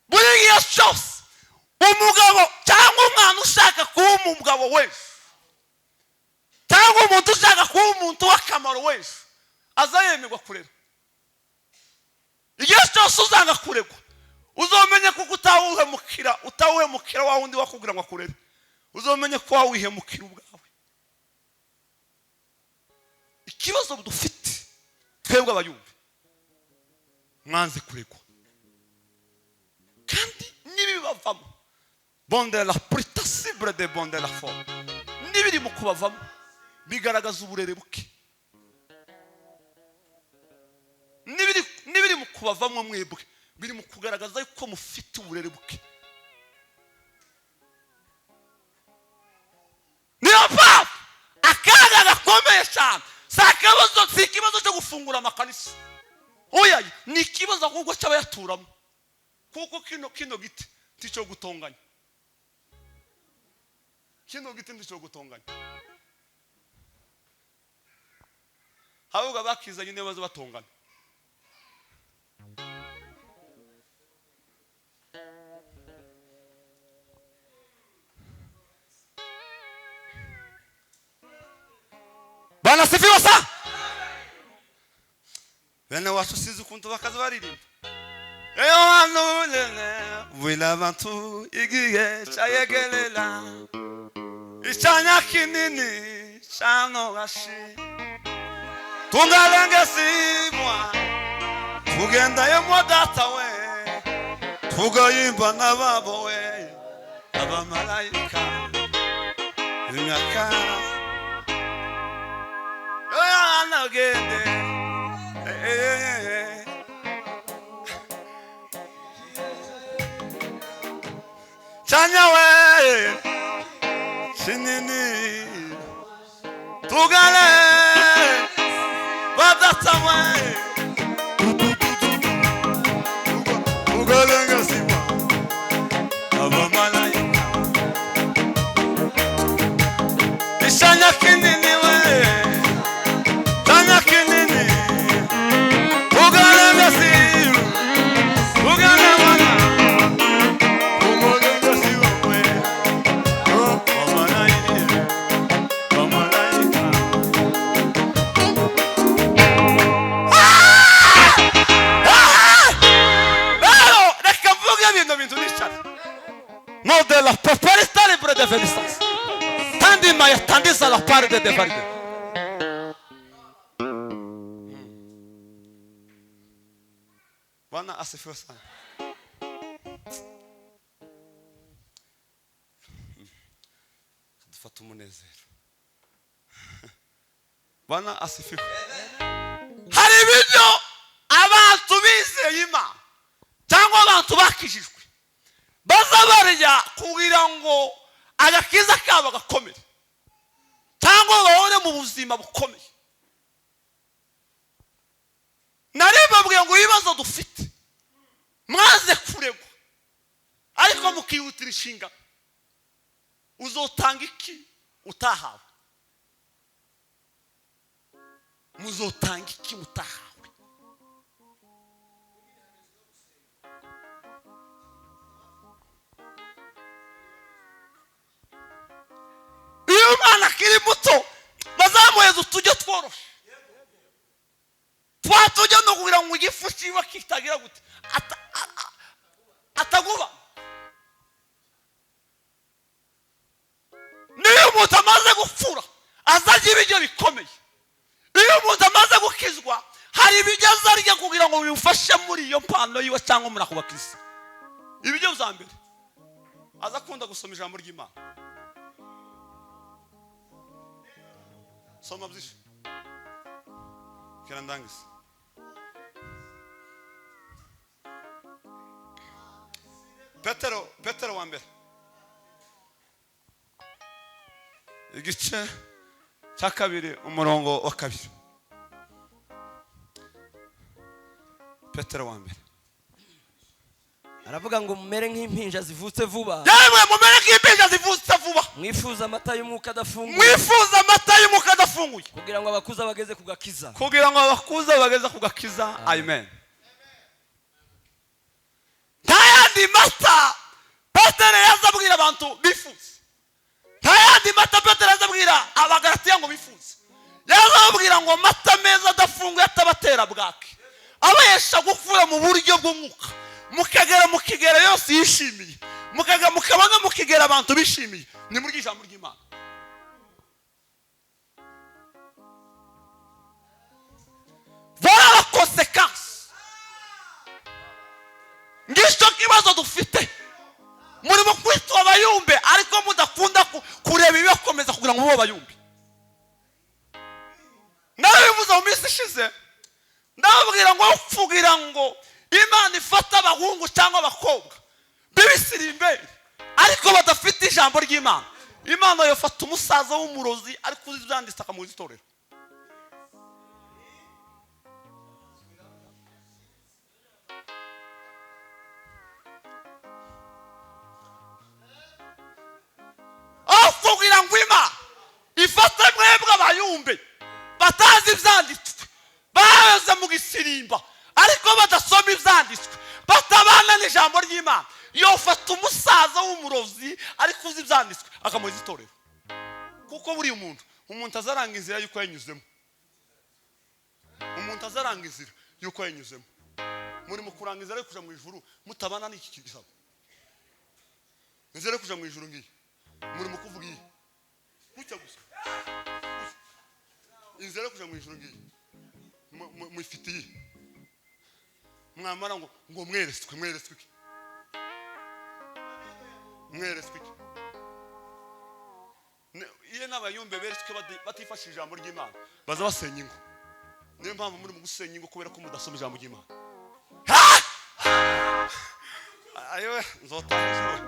buri gihe cyose umugabo cyangwa umwana ushaka kuba umugabo wese, cyangwa umuntu ushaka kuba umuntu w'akamaro wese, aza yemerwa kurera. igihe cyose uzanga kuregwa uzomenya kuko utawuhemukira wa wundi wakubwira ngo akurere. uzomenya ko wawihemukira ubwawe. ikibazo dufite twebwe abayumve, mwanze kuregwa. kandi nibibavamo bonde la pritacible de bonde la forme, nibiri mu kubavamo bigaragaza uburere buke. nibiri mu kubavamo mwebwe biri mu kugaragaza yuko mufite uburere buke. niyo mpamvu akaga gakomeye cyane si ikibazo cyo gufungura amakanisa. oya, ni ikibazo ahubwo cy'abayaturamo, kuko kino giti ticyo gutonganya. kino giti ticyo gutonganya. ahubwo bakizanye n'ibibazo batongana. bene wacu sizi ukuntu bakaza baririmba eyo hano nene wila bantu igihe cyayegelela icyanya kinini cyano gashi tungalenge simwa tugenda yemo data we tugayimba n'ababo we abamarayika imyaka yoyana gende cyanya we sinini tugale badata we tugalenga simba abamarayika ishanya kinini we cyanya kinini tugalenga simba tugale wana tugalenga simba we abamarayika no de la prosperidad libre de felicidad. Tandi maya tandi sa la parte de varde. Bwana asifiwe sana. Dufata umunezero. Bwana asifiwe. Hari ibyo abantu bizeye Imana cyangwa abantu bakijijwe bazabarya kugira ngo agakiza kabo gakomere cyangwa bahore mu buzima bukomeye. Naribabwiye ngo ibibazo dufite mwaze kuregwa ariko mukihutira inshinga uzotanga iki utahawe, muzotanga iki utahawe. Umwana kiri muto bazamuheza utujye tworoshe twatujya no kugira ngo igifu kiba kitagira gute ataguba. Niyo umuntu amaze gupfura azajya ibiryo bikomeye. Iyo umuntu amaze gukizwa hari ibiryo azarya kugira ngo bimufashe muri iyo mpano yiwe cyangwa muri ako bakisi. Ibiryo bya mbere azakunda gusoma ijambo ry'Imana. Soma byinshi kirandangise Petero wa mbere igice cya kabiri umurongo wa kabiri. Petero wa mbere aravuga ngo mumere nk'impinja zivutse vuba. Yemwe mumere nk'impinja zivutse vuba. Mwifuza amata y'umwuka adafunguye. Mwifuza amata y'umwuka adafunguye. Kugira ngo abakuza bageze kugakiza. Kugira ngo abakuza bageze kugakiza. Amen. Tayandi mata Petero yazabwira abantu bifuza. Tayandi mata Petero yazabwira abagalatiya ngo bifuza. Yazabwira ngo mata meza adafunguye atabatera bwake. Abahesha gukura mu buryo bw'umwuka. Mukagera mukigera yose yishimiye. Mukabanga mukigera abantu bishimiye. Ni muri ijambo ry'Imana. Voilà la conséquence. Ngisho kibazo dufite. Muri mu kwitwa abayumbe ariko mudakunda kureba ibibakomeza kugira ngo mube abayumbe. Ndabivuze mu minsi ishize. Ndababwira ngo kugira ngo Imana ifata abahungu cyangwa abakobwa bibisira imbere ariko badafite ijambo ry'Imana. Imana yofata umusaza w'umurozi ariko uzibyanditse akamuzitorera. Kugira ngo Imana ifata mwebwe abayumbe batazi ibyanditswe baza mu gisirimba ariko badasoma ibyanditswe batabana n'ijambo ry'Imana yofata umusaza w'umurozi ariko uzi ibyanditswe akamuzitorera. Kuko buri umuntu azaranga inzira yuko yanyuzemo. Umuntu azaranga inzira yuko yanyuzemo muri mukurangiza ari kuja mu ijuru mutabana n'iki gisabo nzere kuja mu ijuru ngiye muri mukuvuga iyi gucya gusa inzere kuja mu ijuru ngiye mwifitiye mwamara ngo mweretswe iyo n'abayumbe beretswe batifashije ijambo ry'Imana baza basenya ingo niyo mpamvu muri mu gusenya ingo kubera ko mudasoma ijambo ry'Imana ayo nzotahisha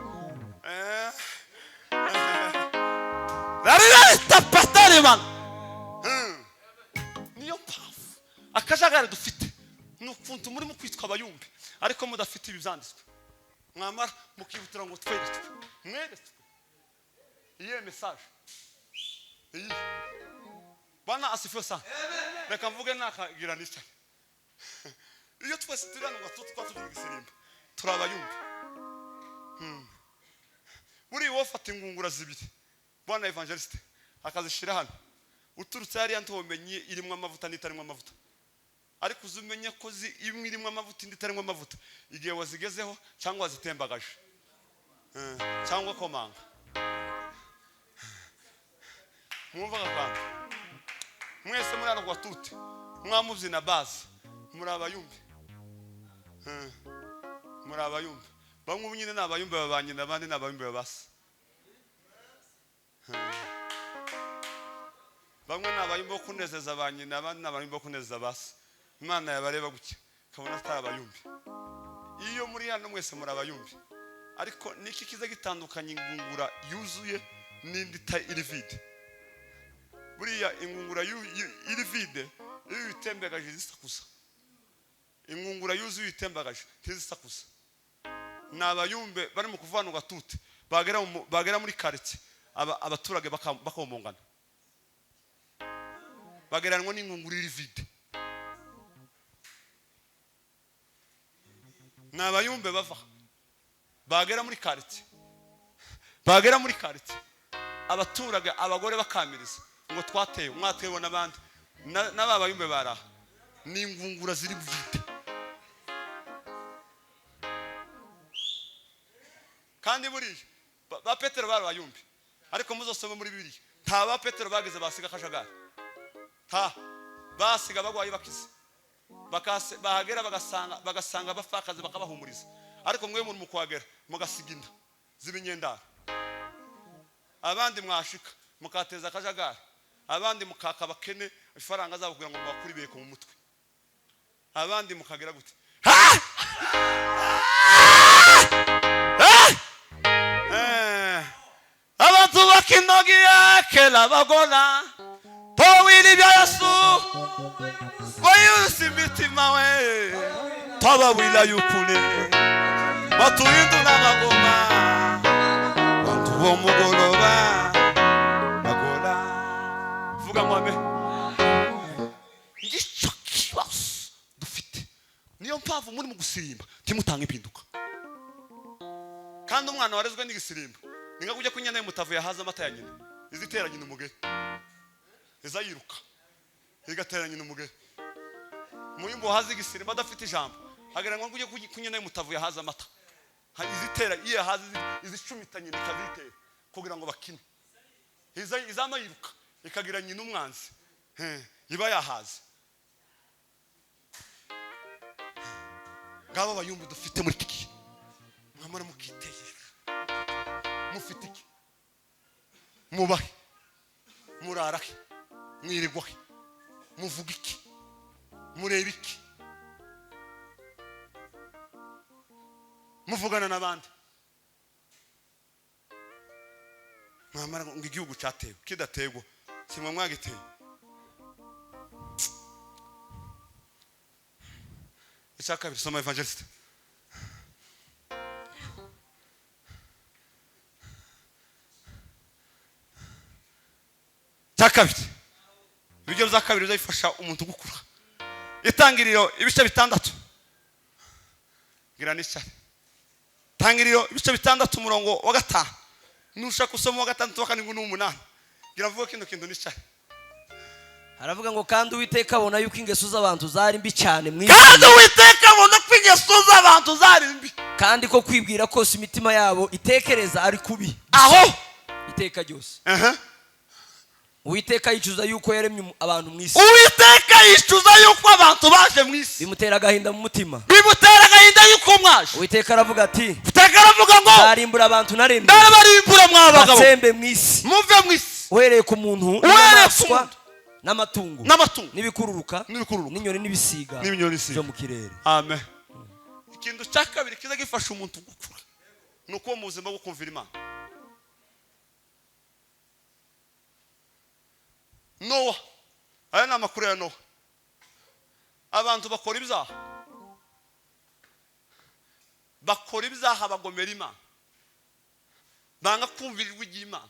tapatari man niyo mpamvu akajagari dufite n'ukuntu muri mu kwitwa abayumbe ariko mudafite ibi byanditswe mwamara mukibutira ngo mweretswe iye message iyi bana asifiwe sana reka mvuge nakagira nica iyo twese turana ngo twatugira igisimba turabayumbe buri wofata ingungura zibiri bwana evangeliste akazishira hano uturutse hariya ntomenye irimo amavuta n'itarimo amavuta ariko uzumenye ko imwe irimo amavuta indi itarimo amavuta igihe wazigezeho cyangwa wazitembagaje cyangwa komanga mwumva gakanda mwese muri hano gwatute mwamuzi na base muri abayumbe bamwe nyine n'abayumbe babanye n'abandi n'abayumbe babase bamwe n'abayumbe bo kunezeza abanye n'abandi n'abayumbe bo kunezeza base Imana yabareba gutya kabona atari abayumbe iyo muri hano mwese muri abayumbe ariko niki kiza gitandukanye ingungura yuzuye n'indi iri vide buriya ingungura iri vide iyo itembagaje zisakuza ingungura yuzuye itembagaje tizisakuza n'abayumbe bari mu kuvana gatute bagera muri quartier abaturage bakomongana bageranwa n'ingungura iri vide n'abayumbe bava bagera muri quartier abaturage abagore bakamiriza ngo twatewe mwatewe n'abandi n'ababayumbe baraha n'ingungura ziri vide kandi buriya ba Petero barabayumbe ariko muzosome muri Bibiliya nta ba Petero bageze basiga akajagari basiga bagwaye bakize bahagera bagasanga abapfakazi bakabahumuriza ariko mwe muri mukwagera mugasiga inda z'ibinyendara abandi mwashika mukateza akajagari abandi mukaka bakene ifaranga zabo kugira ngo bakuribiye ku mutwe abandi mukagera gute abantu bakinogiye kela bagona powili bya Yesu wayusi mitima we tabawila yukule batuindu na magoma bantu bomugoloba bagola vuga mwame ngicho kibazo dufite niyo mpamvu muri mu gusirimba timutanga impinduka kandi umwana warezwe n'igisirimba ninga kujya kunyana mutavuye haza amata ya nyina iziteranye n'umugere izayiruka igateranye n'umugere muyimbo haza igisirimba adafite ijambo hageranwa kujya kunyana mutavuye haza amata izitera iyo haza izicumitanye nikazitera kugira ngo bakine izama yiruka ikagira nyina umwanzi iba yahaza ngabo bayumbe dufite muri kiki mwamara mukiteye mufite iki mubahe murarahe mwirigwahe muvuga iki mureba iki muvugana n'abandi mwamara ngo igihugu cyatewe kidategwa simwe mwagiteye icyaka bisoma evangeliste cyakabiri ibyo byakabiri bizafasha umuntu gukura itangiriro ibice bitandatu ngira n'icyaha tangiriro ibice bitandatu umurongo wa 5 nushaka usoma wa 6 wa 7 n'umunani ngira vuga kintu n'icyaha haravuga ngo kandi Uwiteka abona yuko ingeso z'abantu zari mbi cyane mu isi, kandi Uwiteka abona ko ingeso z'abantu zari mbi, kandi ko kwibwira kose imitima yabo itekereza ari kubi aho iteka ryose. Uwiteka yicuza yuko yaremye abantu mu isi, Uwiteka yicuza yuko abantu baje mu isi, bimutera agahinda mu mutima, bimutera agahinda yuko mwaje. Uwiteka aravuga ati Uwiteka aravuga ngo nzarimbura abantu naremye, ndabarimbura mwabagabo, batsembe mu isi, muve mu isi, uhereye ku muntu uhereye ku n'inyamaswa muntu n'amatungo n'amatungo n'ibikururuka n'inyoni n'ibisiga byo mu kirere. Amen. Ikintu cya kabiri kiza gifasha umuntu gukura nuko mu buzima bwo kumvira Imana. Nowa, aya ni amakuru ya Nowa. Abantu bakora ibyaha bagomera Imana, banga kumvira ijwi ry'Imana.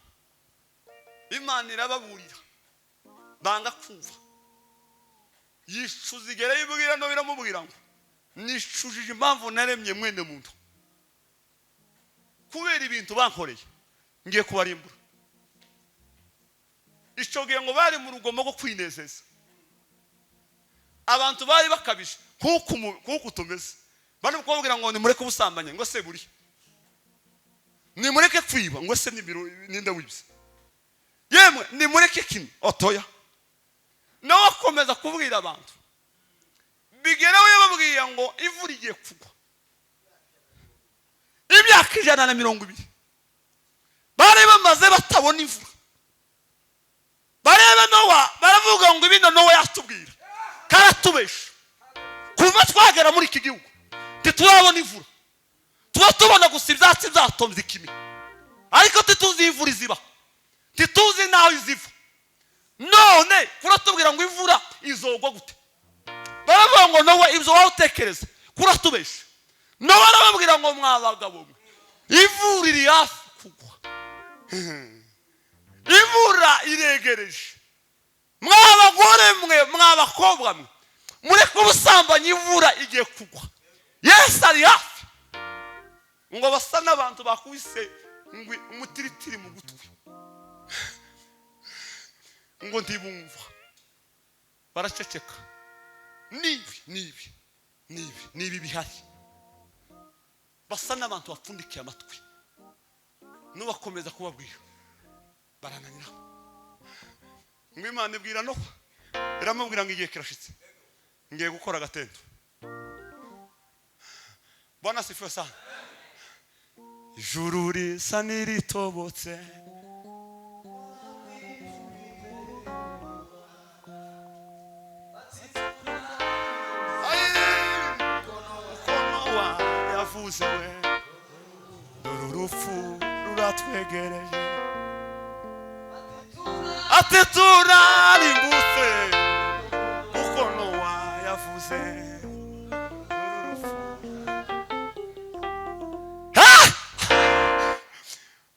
Imana irababurira, banga kumva. Yicuza igere yibwira no biramubwira ngo nishujije impamvu naremye mwene muntu, kubera ibintu bankoreye ngiye kubarimbura. Icyo gihe ngo bari mu rugomo rwo kwinezeza, abantu bari bakabije nk'uko tumeze, bari kubabwira ngo nimureke ubusambanye, ngo se buri nimureke kwiba, ngo se ninde wibye, yemwe nimureke kino otoya. Nawe akomeza kubwira abantu, bigerewe yababwiye ngo imvura igiye kugwa, imyaka 120 bari bamaze batabona imvura. Bareba Nowa baravuga ngo ibino Nowa yatubwira karatubesha, kuva twagera muri iki gihugu titurabona imvura, tuba tubona gusa ibyatsi byatomze ikime, ariko tituzi imvura iziba, tituzi naho iziva. None kuratubwira ngo imvura izogwa gute? Baravuga ngo Nowa ibyo wawutekereza kuratubesha. Nowa arababwira ngo mwabagabo, imvura iri hafi kugwa, imvura iregereje, mwabagore mwe mwabakobwa mwe mureke ubusambanyi, imvura igiye kugwa, Yesu ari hafi. Ngo basa n'abantu bakubise umutiritiri mu gutwi, ngo ntibumva, baraceceka. Nibi bihari, basa n'abantu bapfundikiye amatwi, n'ubakomeza kubabwira barananira. Ngo Imana ibwira Nowa, iramubwira ngo igihe kirashitse, ngiye gukora agatendo. Bwana sifiwe sana. Ijuru risa niritobotse, Nowa yavuze we, dore urupfu ruratwegereje, ati turarimbutse, kuko Nowa yavuze urupfu.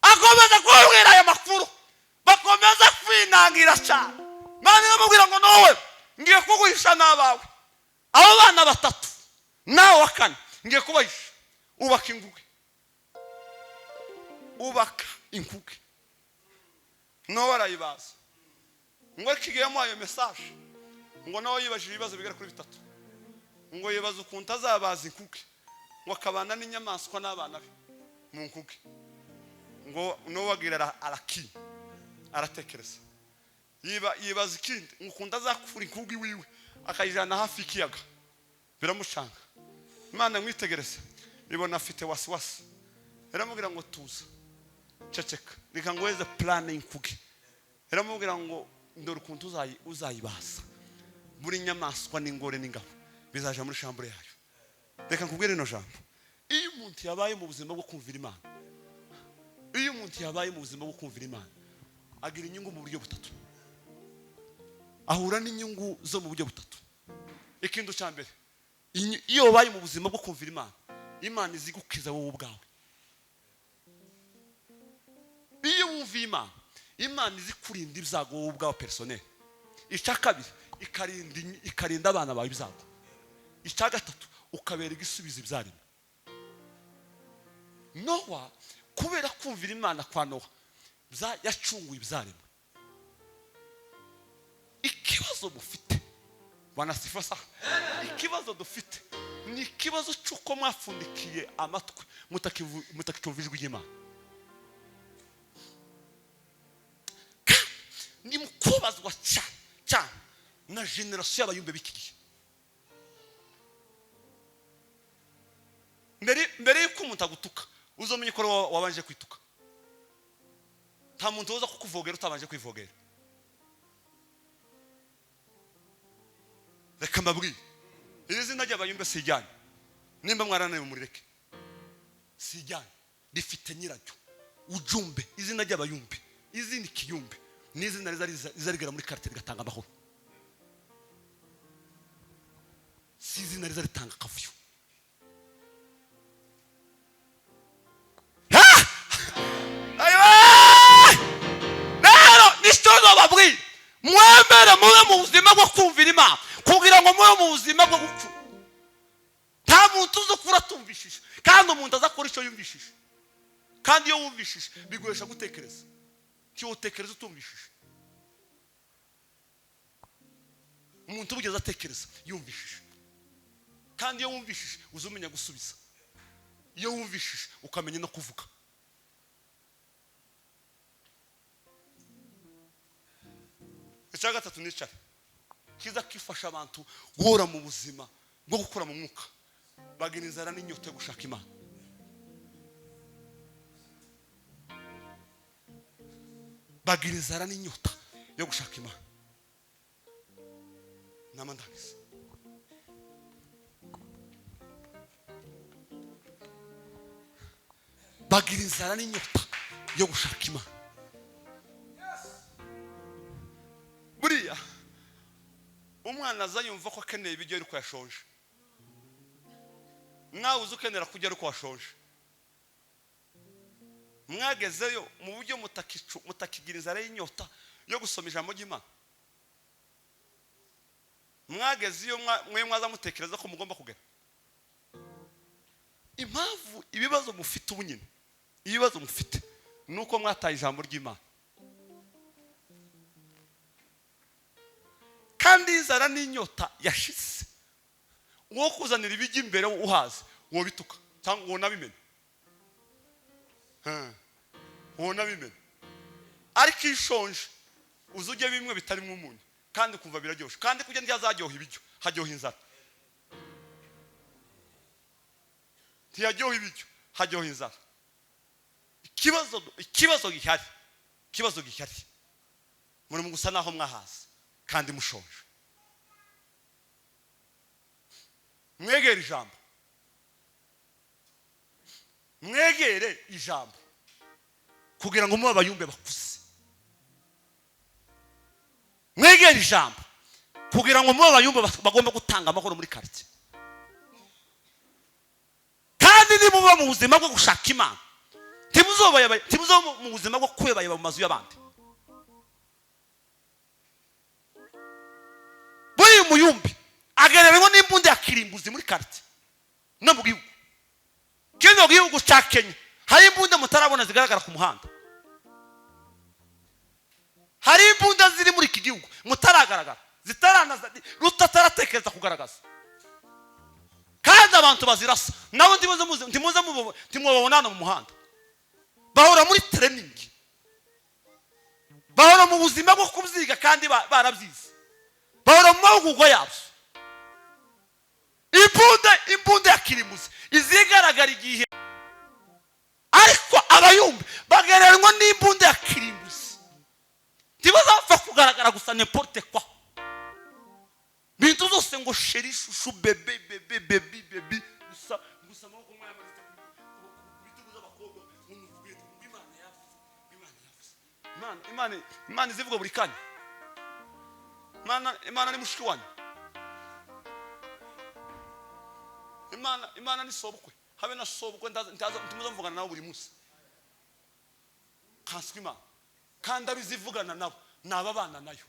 Akomeza kubwira aya makuru, bakomeza kwinangira cyane. Imana iramubwira ngo Nowa, ngiye kuguhisha n'abawe, abo bana 3 nawe wa 4 ngiye kubahisha, ubaka inkuge. Nowa arayibaza, ngo kigiyemo ayo message, ngo nawe yibajije ibibazo bigera kuri 3. Ngo yibaza ukuntu azabaza inkuge, ngo akabana n'inyamaswa n'abana be mu nkuge. Ngo Nowa agira aratekereza, yibaza ikindi, ngo ukuntu azakura inkuge wiwe akayijana hafi y'ikiyaga. Biramucanga. Imana mwitegereze, ibona afite wasiwasi, iramubwira ngo tuza, ceceka, reka ngweze plan y'inkuge. Iramubwira ngo ndore ukuntu uzayibaza, buri nyamaswa n'ingore n'ingabo bizaje muri shambure yayo. Reka nkubwire no jambo, iyo umuntu yabaye mu buzima bwo kumvira Imana, iyo umuntu yabaye mu buzima bwo kumvira Imana, agira inyungu mu buryo butatu, ahura n'inyungu zo mu buryo butatu. Ikintu cya mbere, iyo wabaye mu buzima bwo kumvira Imana, Imana izigukiza wowe ubwawe. Iyo wumviye Imana, Imana izikurinda ibyago wowe ubwawe personnel. Icya kabiri, ikarinda abana bawe ibyago. Icya gatatu, ukabera igisubizo ibyarimo. Nowa kubera kumvira Imana kwa Nowa, yacunguye ibyarimo. ikibazo mufite wanasifa sa ikibazo dufite ni ikibazo cyuko mwafundikiye amatwi mutakitumva ijwi ry'Imana. Ni mukubazwa cyane na generation y'abayumbe bikiriye. Mbere yuko umuntu agutuka uzomenye ko wabanje kwituka. Nta muntu uza kukuvogera utabanje kwivogera. Reka mbabwire iri zina ry'abayumbe sijyanye nimba mwaranaye murireke sijyanye rifite nyiracyo ujumbe. Izina ry'abayumbe izindi kiyumbe n'izina rizarigera muri quartier gatanga amahoro. Si izina rizaritanga kavuyo. Mwemere mube mu buzima bwo kumvira Imana kugira ngo mube mu buzima bwo gukura. Nta muntu uzokura atumvishije kandi umuntu azakora icyo yumvishije. Kandi iyo wumvishije biguhesha gutekereza. Cyo utekereza utumvishije. Umuntu ubugeze atekereza yumvishije. Kandi iyo wumvishije uzumenya gusubiza. Iyo wumvishije ukamenya no kuvuga. Icya gatatu nicare kiza kifasha abantu guhora mu buzima bwo gukura mu mwuka bagira inzara n'inyota yo gushaka Imana. Bagira inzara n'inyota yo gushaka Imana. Namandagiza bagira inzara n'inyota yo gushaka Imana. Buriya umwana azayumva ko akeneye ibiryo ariko yashonje. Nawe uzukenera kujya ariko washonje. Mwagezeyo mu buryo mutakigira inzara y'inyota yo gusoma ijambo ry'Imana. Mwagezeyo mwe mwaza mutekereza ko mugomba kugera. Impamvu ibibazo mufite ubunyine ibibazo mufite nuko mwataye ijambo ry'Imana. Kandi inzara n'inyota yashize uwo kuzanira ibijya imbere uhaze uwo bituka cyangwa uwo nabimena. Uwo nabimena ariko ishonje uzujye bimwe bitarimo umunyu kandi kumva biraryoshe kandi kujya ntiyazaryoha ibijyo hajyoha inzara. Ntiyaryoha ibijyo hajyoha inzara. Ikibazo gihari muri mu gusa naho mwahaze kandi mushonje. Mwegere ijambo. Mwegere ijambo kugira ngo mube abayumbe bakuze. Mwegere ijambo kugira ngo mube abayumbe bagomba gutanga amahoro muri quartier. Kandi nimuba mu buzima bwo gushaka Imana timuzoba mu buzima bwo kwebayeba mu mazu y'abandi. Boye umuyumbi agereranywa n'imbunda ya kirimbuzi muri quartier no mu gihugu. Kino gihugu cya Kenya hari imbunda mutarabona zigaragara ku muhanda. Hari imbunda ziri muri iki gihugu mutaragaragara zitaranaza rutataratekereza kugaragaza. Kandi abantu bazirasa nabo ntimubabona mu muhanda. Bahora muri training. Bahora mu buzima bwo kubyiga kandi barabyize. Bahora mu mahugurwa yabo. Imbunda ya kirimbuzi izigaragara igihe ariko abayumbe bagereranywa n'imbunda ya kirimbuzi. Ntibazapfa kugaragara gusa n'importe quoi. Bintu zose ngo sheri shushu bebe gusa amaboko mwayamaze bitubuza abakobwa n'umuvuge Imana yavuze. Imana izivuga buri kanya. Imana ni mushiki wanyu. Imana ni sobukwe. Habe na sobukwe ntimuza mvugana nabo buri munsi. Kanswe Imana. Kandi abizivugana nabo nababana nayo.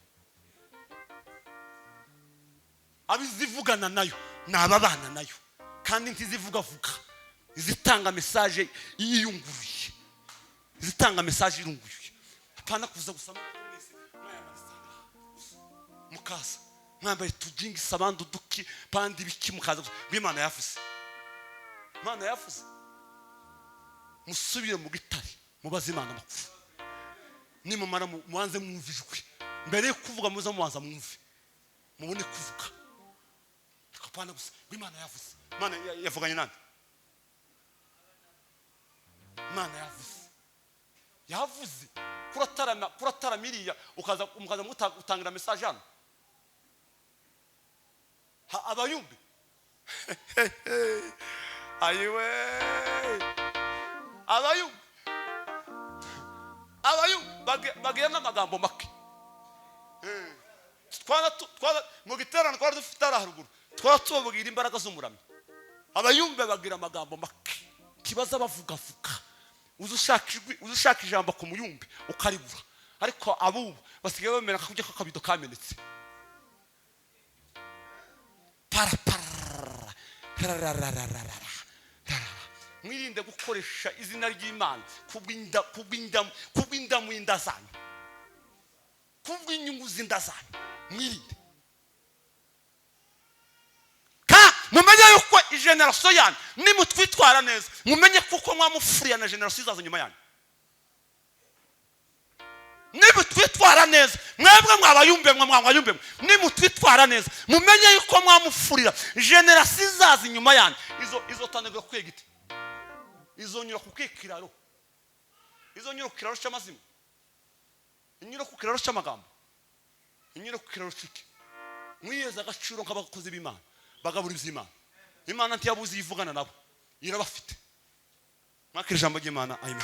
Abizivugana nayo nababana nayo. Kandi ntizivuga vuga. Izitanga message yiyunguruye. Izitanga message irunguye. Apana kuza gusama mwese mwayamanisanga. mukaza mwambaye tujingisa abandi uduki pandi biki mukaza b'Imana yavuze. Imana yavuze musubire mu gitari mubaze Imana makuru nimumara muanze mwumvijwe mbere yo kuvuga muza muanza mwumve mubone kuvuga tukapana gusa b'Imana yavuze. Imana yavuganye nande? Imana yavuze kurataramiriya ukaza mutangira message hano abayumbe ayiwe abayumbe bagiye n'amagambo make twara mu giterane twari dufite haruguru twara tubabwira imbaraga z'umuramyi. Abayumbe bagira amagambo make kibaza bavuga uzushaka ijambo ku muyumbe ukaribura, ariko abubu basigaye bemera kujya ko kabido kamenetse mwirinde gukoresha izina ry'Imana kubw'indamu y'inda zanyu, kubw'inyungu z'inda zanyu. Mwirinde mumenye yuko igeneration yanyu nimutwitwara neza mumenye kuko mwamufuriya na generation izaza nyuma yanyu. Nimutwitwara neza mwebwe mwabayumbe mwayumbe nimutwitwara neza mumenye yuko mwamufurira generation izaza nyuma yanyu. Izo tanegwa kwegite izonyura kukikiraro, izonyura kukiraro cy'amazima, inyura kukiraro cy'amagambo, inyura kukiraro cy'iki. Mwiyeza agaciro nk'abakozi b'Imana bagabura iby'Imana. Imana ntiyabuze yivugana nabo irabafite. Mwakira ijambo ry'Imana. Amen.